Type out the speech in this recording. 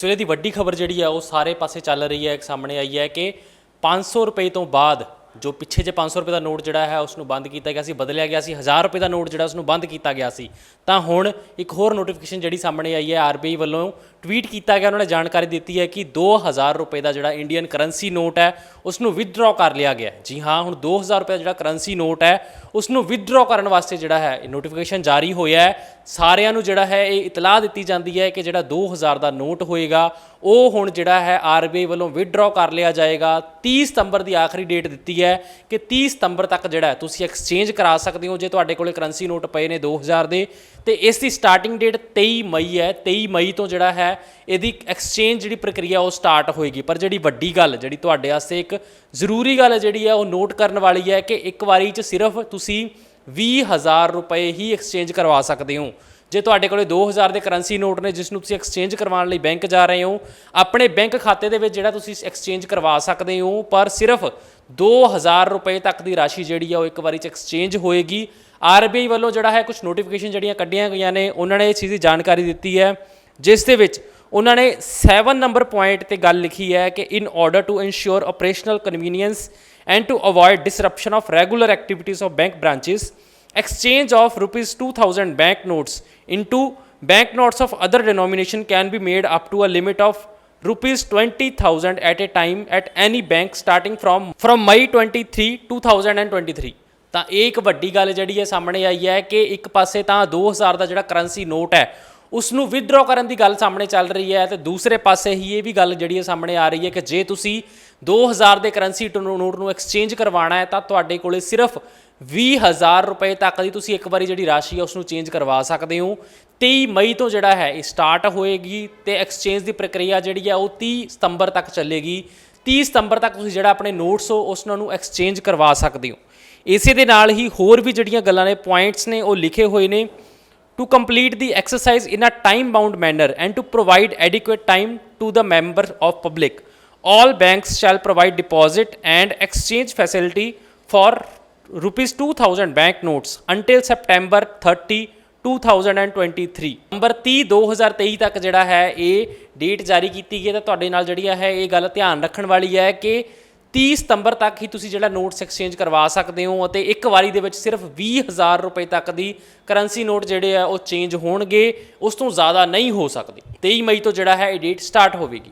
ਸਵੇਲੇ ਦੀ ਵੱਡੀ ਖਬਰ ਜਿਹੜੀ ਹੈ ਉਹ ਸਾਰੇ ਪਾਸੇ ਚੱਲ ਰਹੀ ਹੈ। ਇੱਕ ਸਾਹਮਣੇ ਆਈ ਹੈ ਕਿ 500 ਰੁਪਏ ਤੋਂ ਬਾਅਦ ਜੋ ਪਿੱਛੇ ਜੇ 500 ਰੁਪਏ ਦਾ ਨੋਟ ਜਿਹੜਾ ਹੈ ਉਸ ਨੂੰ ਬੰਦ ਕੀਤਾ ਗਿਆ ਸੀ, ਬਦਲਿਆ ਗਿਆ ਸੀ 1000 ਰੁਪਏ ਦਾ ਨੋਟ ਜਿਹੜਾ ਉਸ ਨੂੰ ਬੰਦ ਕੀਤਾ ਗਿਆ ਸੀ। ਤਾਂ ਹੁਣ ਇੱਕ ਹੋਰ ਨੋਟੀਫਿਕੇਸ਼ਨ ਜਿਹੜੀ ਸਾਹਮਣੇ ਆਈ ਹੈ ਆਰਬੀਆਈ ਵੱਲੋਂ ਟਵੀਟ ਕੀਤਾ ਗਿਆ। ਉਹਨਾਂ ਨੇ ਜਾਣਕਾਰੀ ਦਿੱਤੀ ਹੈ ਕਿ 2000 ਰੁਪਏ ਦਾ ਜਿਹੜਾ ਇੰਡੀਅਨ ਕਰੰਸੀ ਨੋਟ ਹੈ ਉਸ ਨੂੰ ਵਿਦਡਰਾਅ ਕਰ ਲਿਆ ਗਿਆ। ਜੀ ਹਾਂ, ਹੁਣ 2000 ਰੁਪਏ ਦਾ ਜਿਹੜਾ ਕਰੰਸੀ ਨੋਟ ਹੈ ਉਸ ਨੂੰ ਵਿਦਡਰਾਅ ਕਰਨ ਵਾਸਤੇ ਜਿਹੜਾ ਹੈ ਨੋਟੀਫਿਕੇਸ਼ਨ ਜਾਰੀ ਹੋਇਆ ਹੈ। ਸਾਰਿਆਂ ਨੂੰ ਜਿਹੜਾ ਹੈ ਇਹ ਇਤਲਾਹ ਦਿੱਤੀ ਜਾਂਦੀ ਹੈ ਕਿ ਜਿਹੜਾ 2000 ਦਾ ਨੋਟ ਹੋਏਗਾ ਉਹ ਹੁਣ ਜਿਹੜਾ ਹੈ ਆਰਬੀਆਈ ਵੱਲੋਂ ਵਿਦਡਰਾਅ ਕਰ ਲਿਆ ਜਾਏਗਾ। 30 ਸਤੰਬਰ ਦੀ ਆਖਰੀ ਡੇਟ ਦਿੱਤੀ ਹੈ ਕਿ 30 ਸਤੰਬਰ ਤੱਕ ਜਿਹੜਾ ਤੁਸੀਂ ਐਕਸਚੇਂਜ ਕਰਾ ਸਕਦੇ ਹੋ ਜੇ ਤੁਹਾਡੇ ਕੋਲੇ ਕਰੰਸੀ ਨੋਟ ਪਏ ਨੇ 2000 ਦੇ। ਤੇ ਇਸ ਦੀ ਸਟਾਰਟਿੰਗ ਡੇਟ 23 ਮਈ ਹੈ। 23 ਮਈ ਤੋਂ ਜਿਹੜਾ ਹੈ ਇਹਦੀ ਐਕਸਚੇਂਜ ਜਿਹੜੀ ਪ੍ਰਕਿਰਿਆ ਉਹ ਸਟਾਰਟ ਹੋਏਗੀ। ਪਰ ਜਿਹੜੀ ਵੱਡੀ ਗੱਲ ਜਿਹੜੀ ਤੁਹਾਡੇ ਵਾਸਤੇ ਇੱਕ ਜ਼ਰੂਰੀ ਗੱਲ ਜਿਹੜੀ ਹੈ ਉਹ ਨੋਟ ਕਰਨ ਵਾਲੀ ਹੈ ਕਿ ਇੱਕ ਵਾਰੀ 'ਚ ਸਿਰਫ ਤੁਸੀਂ 20000 ਰੁਪਏ ਹੀ ਐਕਸਚੇਂਜ ਕਰਵਾ ਸਕਦੇ ਹੋ। ਜੇ ਤੁਹਾਡੇ ਕੋਲੇ 2000 ਦੇ ਕਰੰਸੀ ਨੋਟ ਨੇ ਜਿਸ ਨੂੰ ਤੁਸੀਂ ਐਕਸਚੇਂਜ ਕਰਵਾਉਣ ਲਈ ਬੈਂਕ ਜਾ ਰਹੇ ਹੋ, ਆਪਣੇ ਬੈਂਕ ਖਾਤੇ ਦੇ ਵਿੱਚ ਜਿਹੜਾ ਤੁਸੀਂ ਐਕਸਚੇਂਜ ਕਰਵਾ ਸਕਦੇ ਹੋ, ਪਰ ਸਿਰਫ 2000 ਰੁਪਏ ਤੱਕ ਦੀ ਰਾਸ਼ੀ ਜਿਹੜੀ ਆ ਉਹ ਇੱਕ ਵਾਰੀ 'ਚ ਐਕਸਚੇਂਜ ਹੋਏਗੀ। ਆਰਬੀਆਈ ਵੱਲੋਂ ਜਿਹੜਾ ਹੈ ਕੁਝ ਨੋਟੀਫਿਕੇਸ਼ਨ ਜਿਹੜੀਆਂ ਕੱਢੀਆਂ ਗਈਆਂ ਨੇ ਉਹਨਾਂ ਨੇ ਇਹ ਚੀਜ਼ ਦੀ ਜਾਣਕਾਰੀ ਦਿੱਤੀ ਹੈ, ਜਿਸ ਦੇ ਵਿੱਚ ਉਹਨਾਂ ਨੇ 7 ਨੰਬਰ ਪੁਆਇੰਟ ਤੇ ਗੱਲ ਲਿਖੀ ਹੈ ਕਿ in order to ensure operational convenience and to avoid disruption of regular activities of bank branches, exchange of rupees 2000 banknotes into banknotes of other denomination can be made up to a limit of rupees 20,000 at a time at any bank starting from May 23 2023। ਤਾਂ ਇਹ ਇੱਕ ਵੱਡੀ ਗੱਲ ਜਿਹੜੀ ਹੈ ਸਾਹਮਣੇ ਆਈ ਹੈ ਕਿ ਇੱਕ ਪਾਸੇ ਤਾਂ 2000 ਦਾ ਜਿਹੜਾ ਕਰੰਸੀ ਨੋਟ ਹੈ ਉਸ ਨੂੰ ਵਿਦਡਰਾਅ ਕਰਨ ਦੀ ਗੱਲ ਸਾਹਮਣੇ ਚੱਲ ਰਹੀ ਹੈ, ਤੇ ਦੂਸਰੇ ਪਾਸੇ ਹੀ ਇਹ ਵੀ ਗੱਲ ਜਿਹੜੀ ਹੈ ਸਾਹਮਣੇ ਆ ਰਹੀ ਹੈ ਕਿ ਜੇ ਤੁਸੀਂ 2000 ਦੇ ਕਰੰਸੀ ਨੋਟ ਨੂੰ ਐਕਸਚੇਂਜ ਕਰਵਾਉਣਾ ਹੈ ਤਾਂ ਤੁਹਾਡੇ ਕੋਲੇ ਸਿਰਫ 20000 ਰੁਪਏ ਤੱਕ ਦੀ ਤੁਸੀਂ ਇੱਕ ਵਾਰੀ ਜਿਹੜੀ ਰਾਸ਼ੀ ਹੈ ਉਸ ਨੂੰ ਚੇਂਜ ਕਰਵਾ ਸਕਦੇ ਹੋ। 23 ਮਈ ਤੋਂ ਜਿਹੜਾ ਹੈ ਇਹ ਸਟਾਰਟ ਹੋਏਗੀ ਤੇ ਐਕਸਚੇਂਜ ਦੀ ਪ੍ਰਕਿਰਿਆ ਜਿਹੜੀ ਹੈ ਉਹ 30 ਸਤੰਬਰ ਤੱਕ ਚੱਲੇਗੀ। 30 ਸਤੰਬਰ ਤੱਕ ਤੁਸੀਂ ਜਿਹੜਾ ਆਪਣੇ ਨੋਟਸ ਹੋ ਉਸ ਨੂੰ ਐਕਸਚੇਂਜ ਕਰਵਾ ਸਕਦੇ ਹੋ। ਇਸੇ ਦੇ ਨਾਲ ਹੀ ਹੋਰ ਵੀ ਜਿਹੜੀਆਂ ਗੱਲਾਂ ਨੇ, ਪੁਆਇੰਟਸ ਨੇ ਉਹ ਲਿਖੇ ਹੋਏ ਨੇ। To complete the exercise in a time-bound manner and to provide adequate time to the member of public, all banks shall provide deposit and exchange facility for rupees 2000 banknotes until September 30 2023। Number 30 2023 ਤੱਕ ਜਿਹੜਾ ਹੈ ਇਹ date ਜਾਰੀ ਕੀਤੀ ਗਈ ਹੈ। ਤਾਂ ਤੁਹਾਡੇ ਨਾਲ ਜਿਹੜੀ ਹੈ ਇਹ ਗੱਲ ਧਿਆਨ ਰੱਖਣ ਵਾਲੀ ਹੈ ਕਿ 30 ਸਤੰਬਰ ਤੱਕ ਹੀ ਤੁਸੀਂ ਜਿਹੜਾ ਨੋਟਸ ਐਕਸਚੇਂਜ ਕਰਵਾ ਸਕਦੇ ਹੋ ਅਤੇ ਇੱਕ ਵਾਰੀ ਦੇ ਵਿੱਚ ਸਿਰਫ 20000 ਰੁਪਏ ਤੱਕ ਦੀ ਕਰੰਸੀ ਨੋਟ ਜਿਹੜੇ ਆ ਉਹ ਚੇਂਜ ਹੋਣਗੇ, ਉਸ ਤੋਂ ਜ਼ਿਆਦਾ ਨਹੀਂ ਹੋ ਸਕਦੇ। 23 ਮਈ ਤੋਂ ਜਿਹੜਾ ਹੈ ਇਹ ਡੇਟ ਸਟਾਰਟ ਹੋਵੇਗੀ।